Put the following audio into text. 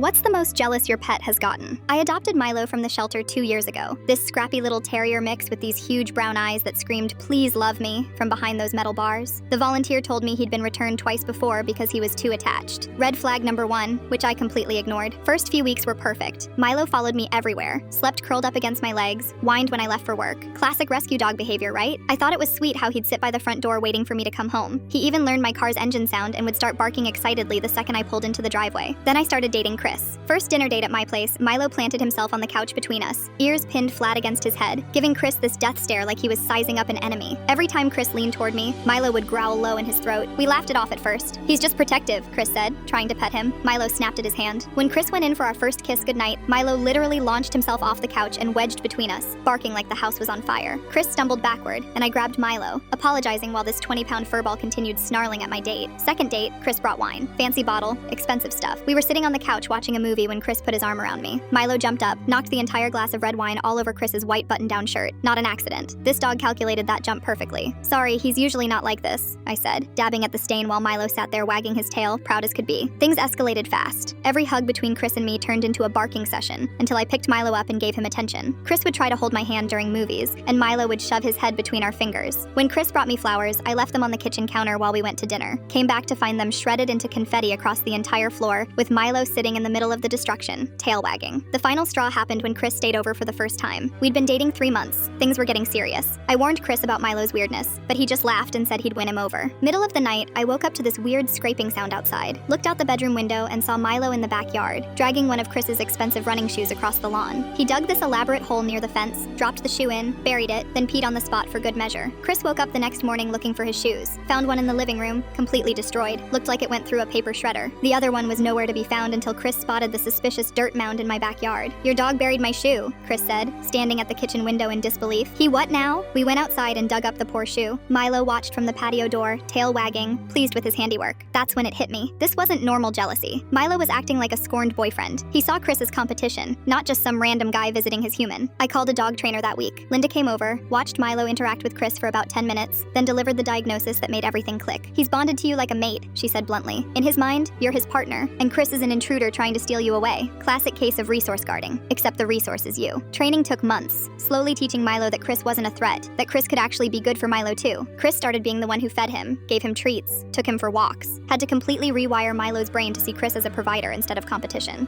What's the most jealous your pet has gotten? I adopted Milo from the shelter 2 years ago. This scrappy little terrier mix with these huge brown eyes that screamed, "Please love me," from behind those metal bars. The volunteer told me he'd been returned twice before because he was too attached. Red flag number 1, which I completely ignored. First few weeks were perfect. Milo followed me everywhere, slept curled up against my legs, whined when I left for work. Classic rescue dog behavior, right? I thought it was sweet how he'd sit by the front door waiting for me to come home. He even learned my car's engine sound and would start barking excitedly the second I pulled into the driveway. Then I started dating Chris. First dinner date at my place, Milo planted himself on the couch between us, ears pinned flat against his head, giving Chris this death stare like he was sizing up an enemy. Every time Chris leaned toward me, Milo would growl low in his throat. We laughed it off at first. "He's just protective," Chris said, trying to pet him. Milo snapped at his hand. When Chris went in for our first kiss goodnight, Milo literally launched himself off the couch and wedged between us, barking like the house was on fire. Chris stumbled backward, and I grabbed Milo, apologizing while this 20-pound furball continued snarling at my date. Second date, Chris brought wine. Fancy bottle, expensive stuff. We were sitting on the couch watching a movie when Chris put his arm around me. Milo jumped up, knocked the entire glass of red wine all over Chris's white button-down shirt. Not an accident. This dog calculated that jump perfectly. "Sorry, he's usually not like this," I said, dabbing at the stain while Milo sat there wagging his tail, proud as could be. Things escalated fast. Every hug between Chris and me turned into a barking session, until I picked Milo up and gave him attention. Chris would try to hold my hand during movies, and Milo would shove his head between our fingers. When Chris brought me flowers, I left them on the kitchen counter while we went to dinner. Came back to find them shredded into confetti across the entire floor, with Milo sitting in the middle of the destruction, tail wagging. The final straw happened when Chris stayed over for the first time. We'd been dating 3 months. Things were getting serious. I warned Chris about Milo's weirdness, but he just laughed and said he'd win him over. Middle of the night, I woke up to this weird scraping sound outside, looked out the bedroom window and saw Milo in the backyard, dragging one of Chris's expensive running shoes across the lawn. He dug this elaborate hole near the fence, dropped the shoe in, buried it, then peed on the spot for good measure. Chris woke up the next morning looking for his shoes, found one in the living room, completely destroyed, looked like it went through a paper shredder. The other one was nowhere to be found until Chris spotted the suspicious dirt mound in my backyard. "Your dog buried my shoe," Chris said, standing at the kitchen window in disbelief. "He what now?" We went outside and dug up the poor shoe. Milo watched from the patio door, tail wagging, pleased with his handiwork. That's when it hit me. This wasn't normal jealousy. Milo was acting like a scorned boyfriend. He saw Chris as competition, not just some random guy visiting his human. I called a dog trainer that week. Linda came over, watched Milo interact with Chris for about 10 minutes, then delivered the diagnosis that made everything click. "He's bonded to you like a mate," she said bluntly. "In his mind, you're his partner, and Chris is an intruder trying to steal you away. Classic case of resource guarding, except the resource is you." Training took months, slowly teaching Milo that Chris wasn't a threat, that Chris could actually be good for Milo too. Chris started being the one who fed him, gave him treats, took him for walks. Had to completely rewire Milo's brain to see Chris as a provider instead of competition.